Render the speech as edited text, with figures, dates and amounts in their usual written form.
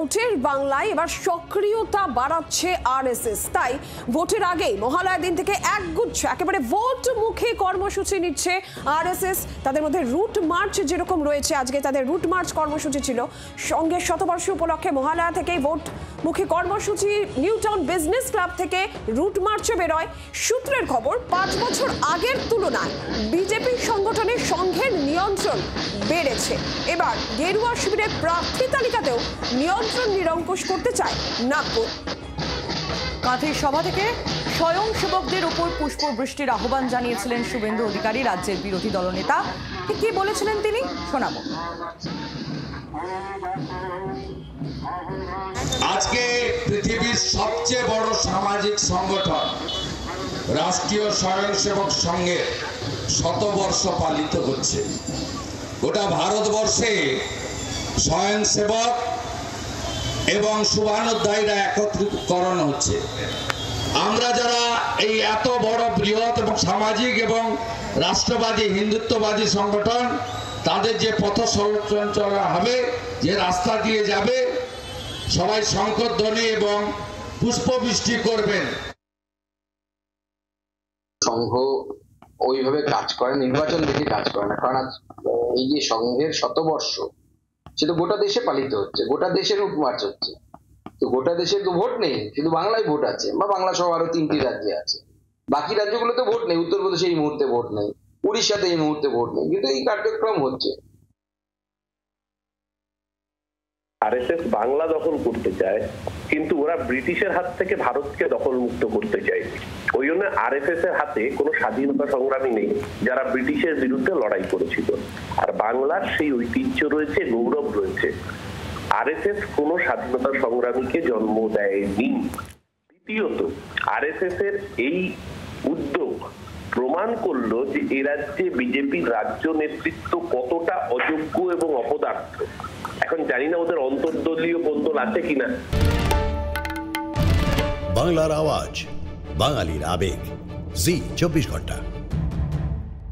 ভোটের বাংলায় এবার সক্রিয়তা বাড়াচ্ছে আরএসএস। তাই ভোটের আগেই মহালয়ার দিন থেকে একগুচ্ছ একেবারে ভোট মুখী কর্মসূচি নিচ্ছে আরএসএস। তাদের মধ্যে রুট মার্চ যেরকম রয়েছে, আজকে তাদের রুট মার্চ কর্মসূচি ছিল। সঙ্গে শতবর্ষ উপলক্ষে মহালয়া থেকেই ভোট মুখী কর্মসূচি নিউ টাউন বিজনেস ক্লাব থেকে রুট মার্চে বেরোয়। সূত্রের খবর, 5 বছর আগের তুলনায় বিজেপি সংগঠনের সংঘের নিয়ন্ত্রণ বেড়েছে। এবার গেরুয়া শিবিরের প্রার্থী তালিকাতেও নিয়ন্ত্রণ নিরঙ্কুশ করতে চায় নাগপুর। কাঁথির সভা থেকে স্বয়ংসেবকদের উপর পুষ্পবৃষ্টির আহ্বান জানিয়েছিলেন শুভেন্দু অধিকারী, রাজ্যের বিরোধী দলনেতা। কি বলেছিলেন তিনি, শোনাবো। আজকে পৃথিবীর সবচেয়ে বড় সামাজিক সংগঠন রাষ্ট্রীয় স্বয়ংসেবক সংঘের শতবর্ষ পালিত হচ্ছে। গোটা ভারতবর্ষে স্বয়ংসেবক এবং শুভানুধ্যায়ীরা একত্রীকরণ হচ্ছে। আমরা যারা এই এত বড় বৃহৎ এবং সামাজিক এবং রাষ্ট্রবাদী হিন্দুত্ববাদী সংগঠন, তাদের যে পথ সঞ্চালন হবে, যে রাস্তা দিয়ে যাবে, সবাই শঙ্খধ্বনি এবং পুষ্পবৃষ্টি করবেন। সংঘ ওইভাবে কাজ করে, নির্বাচন দেখে কাজ করে না। কারণ এই যে সংঘের শতবর্ষ, সেটা গোটা দেশে পালিত হচ্ছে, গোটা দেশের রুট মার্চ হচ্ছে। তো গোটা দেশে তো ভোট নেই, শুধু বাংলায় ভোট আছে, বা বাংলা সহ আরো 3টি রাজ্যে আছে। বাকি রাজ্যগুলোতে ভোট নেই, উত্তরপ্রদেশে এই মুহূর্তে ভোট নেই, উড়িষ্যাতে এই মুহূর্তে ভোট নেই, কিন্তু এই কার্যক্রম হচ্ছে। আরএসএস বাংলা দখল করতে চায়, কিন্তু ওরা ব্রিটিশের হাত থেকে ভারতকে দখল মুক্ত করতে চায়। ওই জন্য আরএসএস এর হাতে কোনো স্বাধীনতা সংগ্রামী নেই যারা ব্রিটিশের বিরুদ্ধে লড়াই করেছিল। আর বাংলার সেই ঐতিহ্য রয়েছে, গৌরব রয়েছে। আরএসএস কোনো স্বাধীনতা সংগ্রামীকে জন্ম দেয়নি। দ্বিতীয়ত, আরএসএস এর এই উদ্যোগ প্রমাণ করলো যে এ রাজ্যে বিজেপির রাজ্য নেতৃত্ব কতটা অযোগ্য এবং অপদার্থ। এখন জানি না ওদের অন্তর্দলীয় কোন্দল আছে কিনা। বাংলার আওয়াজ, বাঙালির আবেগ, জি 24 ঘন্টা।